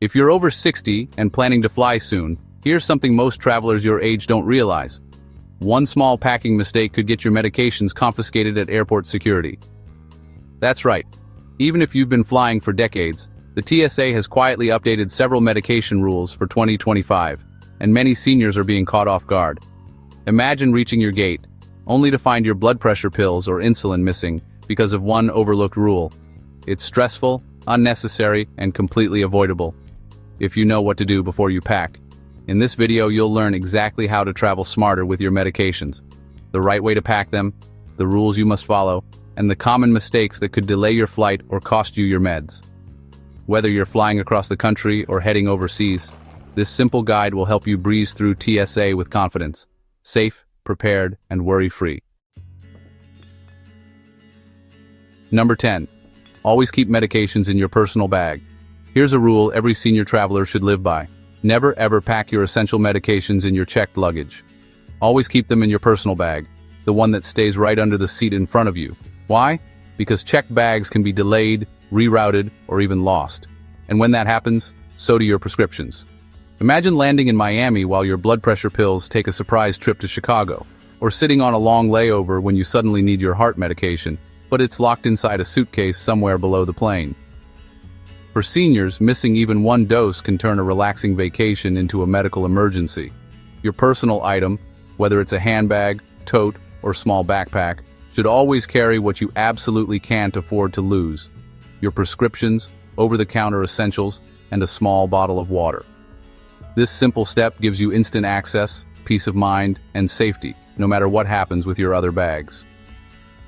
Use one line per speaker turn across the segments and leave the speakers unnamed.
If you're over 60 and planning to fly soon, here's something most travelers your age don't realize. One small packing mistake could get your medications confiscated at airport security. That's right. Even if you've been flying for decades, the TSA has quietly updated several medication rules for 2025, and many seniors are being caught off guard. Imagine reaching your gate, only to find your blood pressure pills or insulin missing because of one overlooked rule. It's stressful, unnecessary, and completely avoidable. If you know what to do before you pack. In this video, you'll learn exactly how to travel smarter with your medications, the right way to pack them, the rules you must follow, and the common mistakes that could delay your flight or cost you your meds. Whether you're flying across the country or heading overseas, this simple guide will help you breeze through TSA with confidence, safe, prepared, and worry-free. Number 10. Always keep medications in your personal bag. Here's a rule every senior traveler should live by. Never ever pack your essential medications in your checked luggage. Always keep them in your personal bag, the one that stays right under the seat in front of you. Why? Because checked bags can be delayed, rerouted, or even lost. And when that happens, so do your prescriptions. Imagine landing in Miami while your blood pressure pills take a surprise trip to Chicago, or sitting on a long layover when you suddenly need your heart medication, but it's locked inside a suitcase somewhere below the plane. For seniors, missing even one dose can turn a relaxing vacation into a medical emergency. Your personal item, whether it's a handbag, tote, or small backpack, should always carry what you absolutely can't afford to lose: your prescriptions, over-the-counter essentials, and a small bottle of water. This simple step gives you instant access, peace of mind, and safety, no matter what happens with your other bags.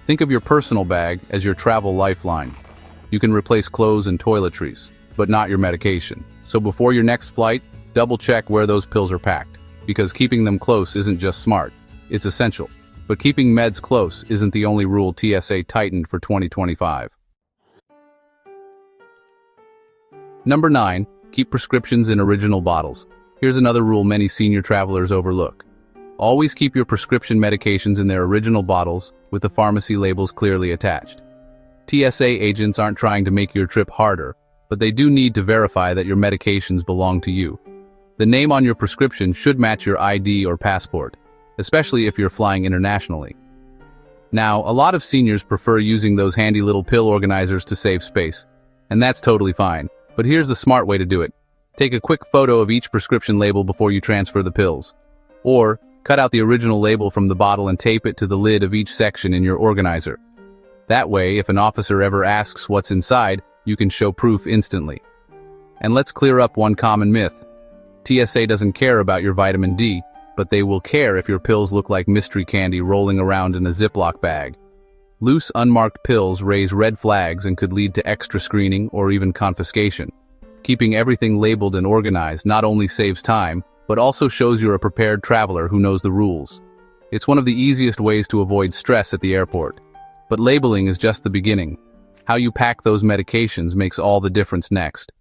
Think of your personal bag as your travel lifeline. You can replace clothes and toiletries, but not your medication. So before your next flight, double-check where those pills are packed, because keeping them close isn't just smart, it's essential. But keeping meds close isn't the only rule TSA tightened for 2025. Number 9. Keep prescriptions in original bottles. Here's another rule many senior travelers overlook. Always keep your prescription medications in their original bottles, with the pharmacy labels clearly attached. TSA agents aren't trying to make your trip harder, but they do need to verify that your medications belong to you. The name on your prescription should match your ID or passport, especially if you're flying internationally. Now, a lot of seniors prefer using those handy little pill organizers to save space, and that's totally fine. But here's the smart way to do it. Take a quick photo of each prescription label before you transfer the pills. Or, cut out the original label from the bottle and tape it to the lid of each section in your organizer. That way, if an officer ever asks what's inside, you can show proof instantly. And let's clear up one common myth. TSA doesn't care about your vitamin D, but they will care if your pills look like mystery candy rolling around in a Ziploc bag. Loose, unmarked pills raise red flags and could lead to extra screening or even confiscation. Keeping everything labeled and organized not only saves time, but also shows you're a prepared traveler who knows the rules. It's one of the easiest ways to avoid stress at the airport. But labeling is just the beginning. How you pack those medications makes all the difference next.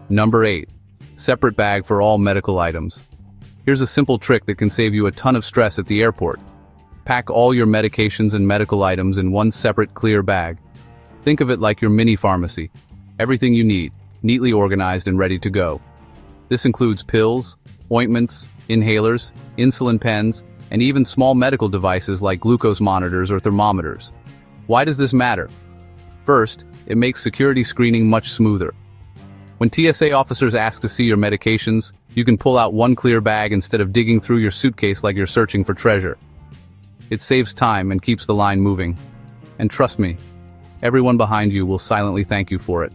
Number 8. Separate bag for all medical items. Here's a simple trick that can save you a ton of stress at the airport. Pack all your medications and medical items in one separate clear bag. Think of it like your mini pharmacy. Everything you need, neatly organized and ready to go. This includes pills, ointments, inhalers, insulin pens, and even small medical devices like glucose monitors or thermometers. Why does this matter? First, it makes security screening much smoother. When TSA officers ask to see your medications, you can pull out one clear bag instead of digging through your suitcase like you're searching for treasure. It saves time and keeps the line moving. And trust me, everyone behind you will silently thank you for it.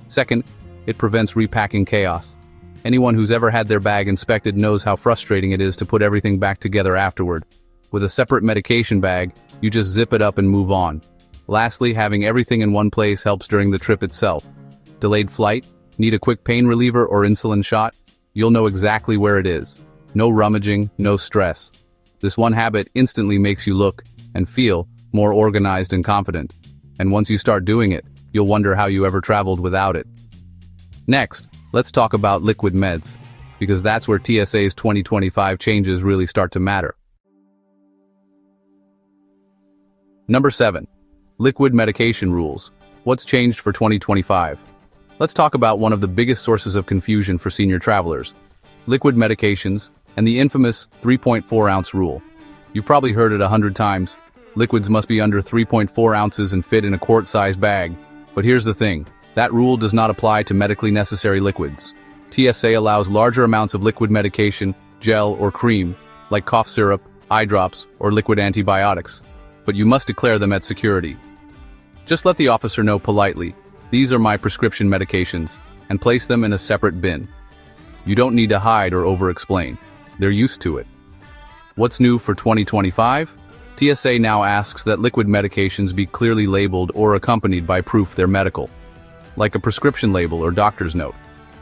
Second, it prevents repacking chaos. Anyone who's ever had their bag inspected knows how frustrating it is to put everything back together afterward. With a separate medication bag, you just zip it up and move on. Lastly, having everything in one place helps during the trip itself. Delayed flight? Need a quick pain reliever or insulin shot? You'll know exactly where it is. No rummaging, no stress. This one habit instantly makes you look and feel more organized and confident. And once you start doing it, you'll wonder how you ever traveled without it. Next, let's talk about liquid meds, because that's where TSA's 2025 changes really start to matter. Number 7. Liquid medication rules. What's changed for 2025? Let's talk about one of the biggest sources of confusion for senior travelers: liquid medications and the infamous 3.4-ounce rule. You've probably heard it 100 times. Liquids must be under 3.4 ounces and fit in a quart-sized bag. But here's the thing: that rule does not apply to medically necessary liquids. TSA allows larger amounts of liquid medication, gel or cream, like cough syrup, eye drops, or liquid antibiotics. But you must declare them at security. Just let the officer know politely, "These are my prescription medications," and place them in a separate bin. You don't need to hide or over-explain. They're used to it. What's new for 2025? TSA now asks that liquid medications be clearly labeled or accompanied by proof they're medical, like a prescription label or doctor's note.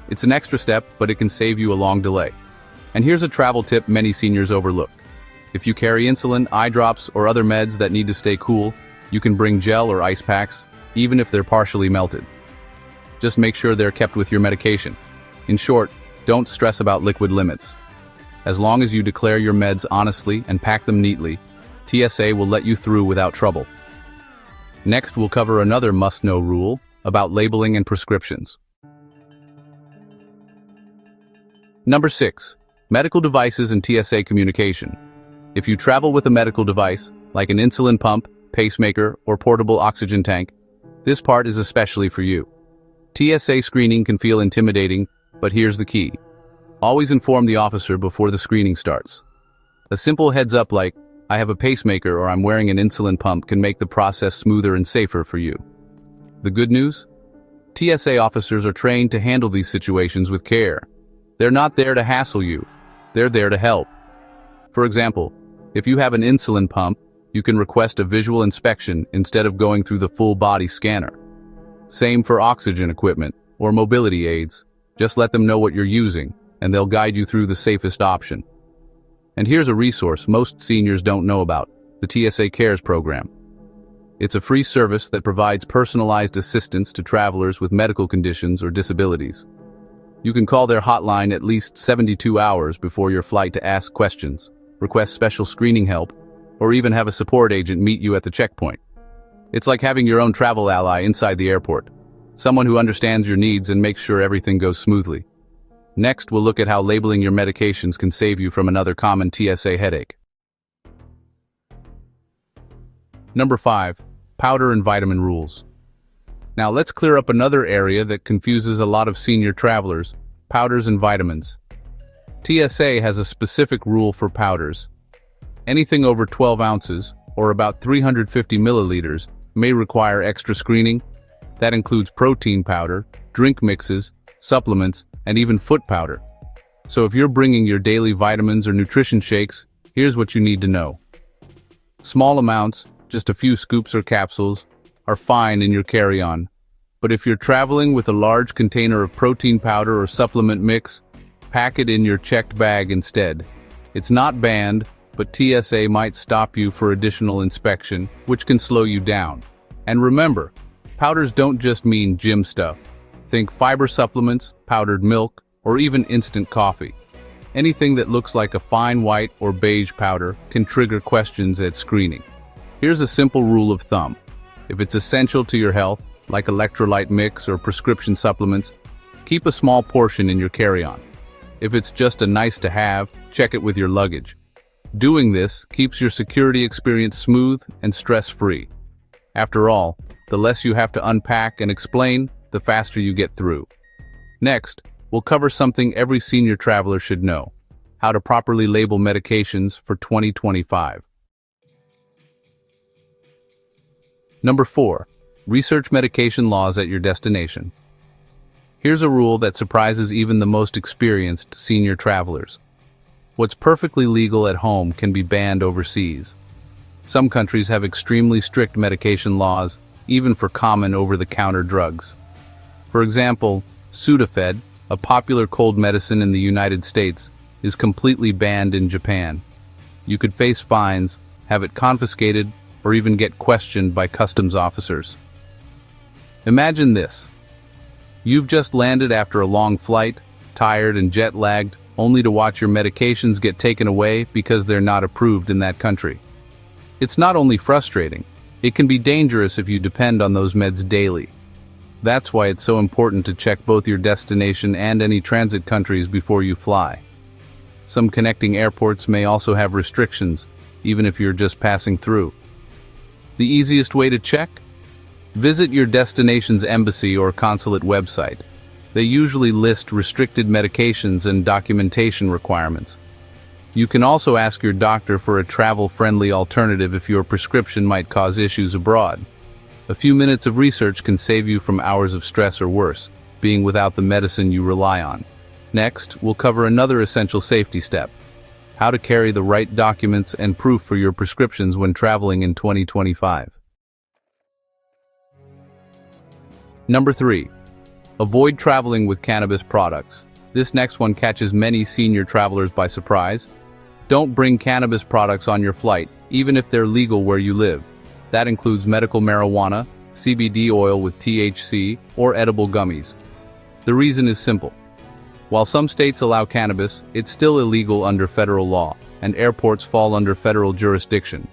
It's an extra step, but it can save you a long delay. And here's a travel tip many seniors overlook. If you carry insulin, eye drops, or other meds that need to stay cool, you can bring gel or ice packs, even if they're partially melted. Just make sure they're kept with your medication. In short, don't stress about liquid limits. As long as you declare your meds honestly and pack them neatly, TSA will let you through without trouble. Next, we'll cover another must-know rule about labeling and prescriptions. Number 6. Medical devices and TSA communication. If you travel with a medical device, like an insulin pump, pacemaker, or portable oxygen tank, this part is especially for you. TSA screening can feel intimidating, but here's the key. Always inform the officer before the screening starts. A simple heads up like, "I have a pacemaker" or "I'm wearing an insulin pump" can make the process smoother and safer for you. The good news? TSA officers are trained to handle these situations with care. They're not there to hassle you. They're there to help. For example, if you have an insulin pump, you can request a visual inspection instead of going through the full body scanner. Same for oxygen equipment or mobility aids. Just let them know what you're using, and they'll guide you through the safest option. And here's a resource most seniors don't know about: the TSA Cares program. It's a free service that provides personalized assistance to travelers with medical conditions or disabilities. You can call their hotline at least 72 hours before your flight to ask questions, request special screening help, or even have a support agent meet you at the checkpoint. It's like having your own travel ally inside the airport, someone who understands your needs and makes sure everything goes smoothly. Next, we'll look at how labeling your medications can save you from another common TSA headache. Number 5. Powder and vitamin rules. Now let's clear up another area that confuses a lot of senior travelers: powders and vitamins. TSA has a specific rule for powders. Anything over 12 ounces, or about 350 milliliters, may require extra screening. That includes protein powder, drink mixes, supplements, and even foot powder. So if you're bringing your daily vitamins or nutrition shakes, here's what you need to know. Small amounts, just a few scoops or capsules, are fine in your carry-on. But if you're traveling with a large container of protein powder or supplement mix, pack it in your checked bag instead. It's not banned, but TSA might stop you for additional inspection, which can slow you down. And remember, powders don't just mean gym stuff. Think fiber supplements, powdered milk, or even instant coffee. Anything that looks like a fine white or beige powder can trigger questions at screening. Here's a simple rule of thumb. If it's essential to your health, like electrolyte mix or prescription supplements, keep a small portion in your carry-on. If it's just a nice-to-have, check it with your luggage. Doing this keeps your security experience smooth and stress-free. After all, the less you have to unpack and explain, the faster you get through. Next, we'll cover something every senior traveler should know: how to properly label medications for 2025. Number 4. Research medication laws at your destination. Here's a rule that surprises even the most experienced senior travelers. What's perfectly legal at home can be banned overseas. Some countries have extremely strict medication laws, even for common over-the-counter drugs. For example, Sudafed, a popular cold medicine in the United States, is completely banned in Japan. You could face fines, have it confiscated, or even get questioned by customs officers. Imagine this. You've just landed after a long flight, tired and jet-lagged, only to watch your medications get taken away because they're not approved in that country. It's not only frustrating, It can be dangerous if you depend on those meds daily. That's why it's so important to check both your destination and any transit countries before you fly. Some connecting airports may also have restrictions, even if you're just passing through. The easiest way to check? Visit your destination's embassy or consulate website. They usually list restricted medications and documentation requirements. You can also ask your doctor for a travel-friendly alternative if your prescription might cause issues abroad. A few minutes of research can save you from hours of stress or worse, being without the medicine you rely on. Next, we'll cover another essential safety step: how to carry the right documents and proof for your prescriptions when traveling in 2025. Number 3. Avoid traveling with cannabis products. This next one catches many senior travelers by surprise. Don't bring cannabis products on your flight, even if they're legal where you live. That includes medical marijuana, CBD oil with THC, or edible gummies. The reason is simple. While some states allow cannabis, it's still illegal under federal law, and airports fall under federal jurisdiction.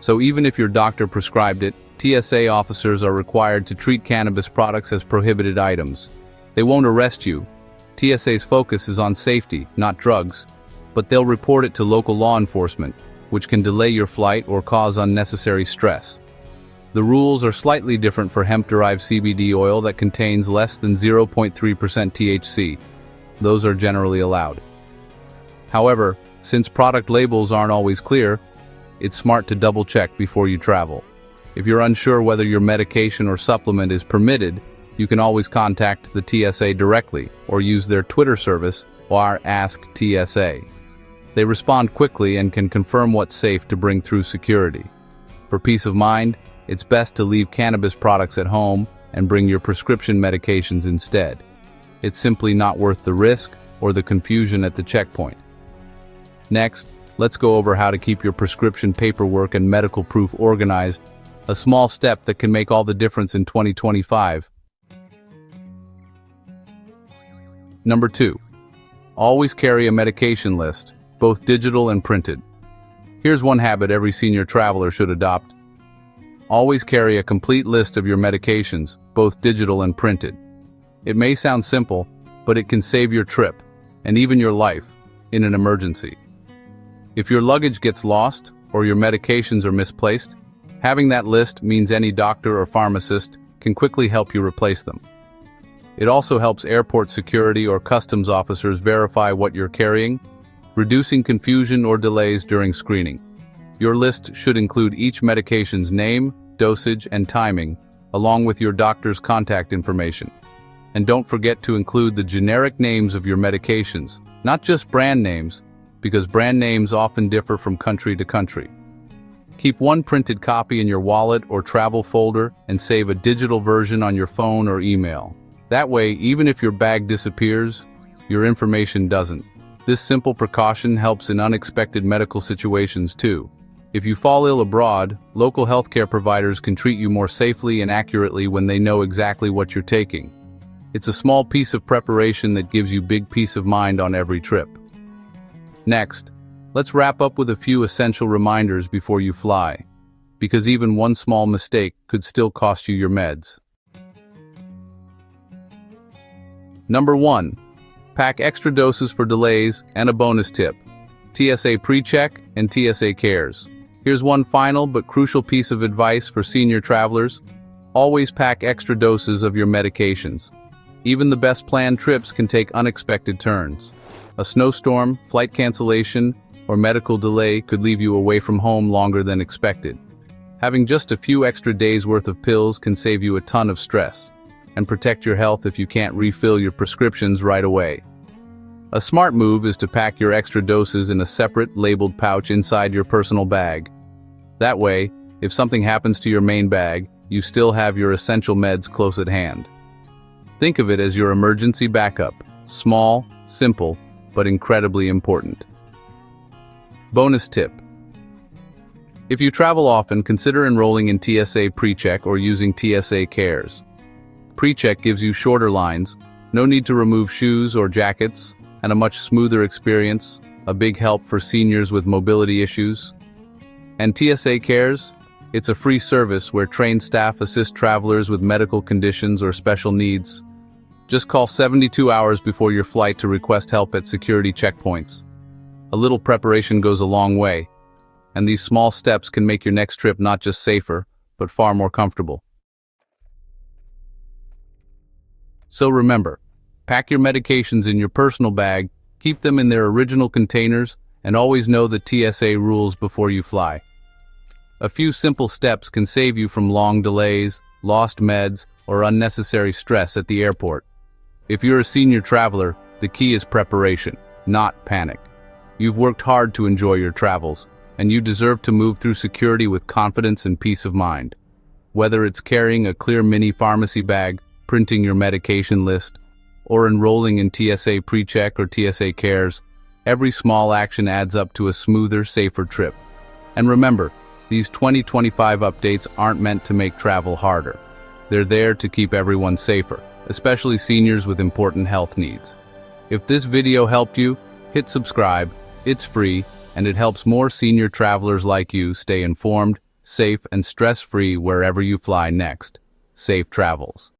So even if your doctor prescribed it, TSA officers are required to treat cannabis products as prohibited items. They won't arrest you. TSA's focus is on safety, not drugs, but they'll report it to local law enforcement, which can delay your flight or cause unnecessary stress. The rules are slightly different for hemp-derived CBD oil that contains less than 0.3% THC. Those are generally allowed. However, since product labels aren't always clear, it's smart to double-check before you travel. If you're unsure whether your medication or supplement is permitted, you can always contact the TSA directly or use their Twitter service or Ask TSA. They respond quickly and can confirm what's safe to bring through security. For peace of mind, it's best to leave cannabis products at home and bring your prescription medications instead. It's simply not worth the risk or the confusion at the checkpoint. Next, let's go over how to keep your prescription paperwork and medical proof organized, a small step that can make all the difference in 2025. Number 2. Always carry a medication list, both digital and printed. Here's one habit every senior traveler should adopt. Always carry a complete list of your medications, both digital and printed. It may sound simple, but it can save your trip, and even your life, in an emergency. If your luggage gets lost, or your medications are misplaced, having that list means any doctor or pharmacist can quickly help you replace them. It also helps airport security or customs officers verify what you're carrying, reducing confusion or delays during screening. Your list should include each medication's name, dosage, and timing, along with your doctor's contact information. And don't forget to include the generic names of your medications, not just brand names, because brand names often differ from country to country. Keep one printed copy in your wallet or travel folder and save a digital version on your phone or email. That way, even if your bag disappears, your information doesn't. This simple precaution helps in unexpected medical situations too. If you fall ill abroad, local healthcare providers can treat you more safely and accurately when they know exactly what you're taking. It's a small piece of preparation that gives you big peace of mind on every trip. Next, let's wrap up with a few essential reminders before you fly, because even one small mistake could still cost you your meds. Number 1. Pack extra doses for delays, and a bonus tip: TSA PreCheck and TSA Cares. Here's one final but crucial piece of advice for senior travelers. Always pack extra doses of your medications. Even the best planned trips can take unexpected turns. A snowstorm, flight cancellation, or medical delay could leave you away from home longer than expected. Having just a few extra days' worth of pills can save you a ton of stress, and protect your health if you can't refill your prescriptions right away. A smart move is to pack your extra doses in a separate, labeled pouch inside your personal bag. That way, if something happens to your main bag, you still have your essential meds close at hand. Think of it as your emergency backup. Small, simple, but incredibly important. Bonus tip: if you travel often, consider enrolling in TSA PreCheck or using TSA Cares. PreCheck gives you shorter lines, no need to remove shoes or jackets, and a much smoother experience, a big help for seniors with mobility issues. And TSA Cares? It's a free service where trained staff assist travelers with medical conditions or special needs. Just call 72 hours before your flight to request help at security checkpoints. A little preparation goes a long way, and these small steps can make your next trip not just safer, but far more comfortable. So remember, pack your medications in your personal bag, keep them in their original containers, and always know the TSA rules before you fly. A few simple steps can save you from long delays, lost meds, or unnecessary stress at the airport. If you're a senior traveler, the key is preparation, not panic. You've worked hard to enjoy your travels, and you deserve to move through security with confidence and peace of mind. Whether it's carrying a clear mini pharmacy bag, printing your medication list, or enrolling in TSA PreCheck or TSA Cares, every small action adds up to a smoother, safer trip. And remember, these 2025 updates aren't meant to make travel harder. They're there to keep everyone safer, especially seniors with important health needs. If this video helped you, hit subscribe. It's free, and it helps more senior travelers like you stay informed, safe, and stress-free wherever you fly next. Safe travels.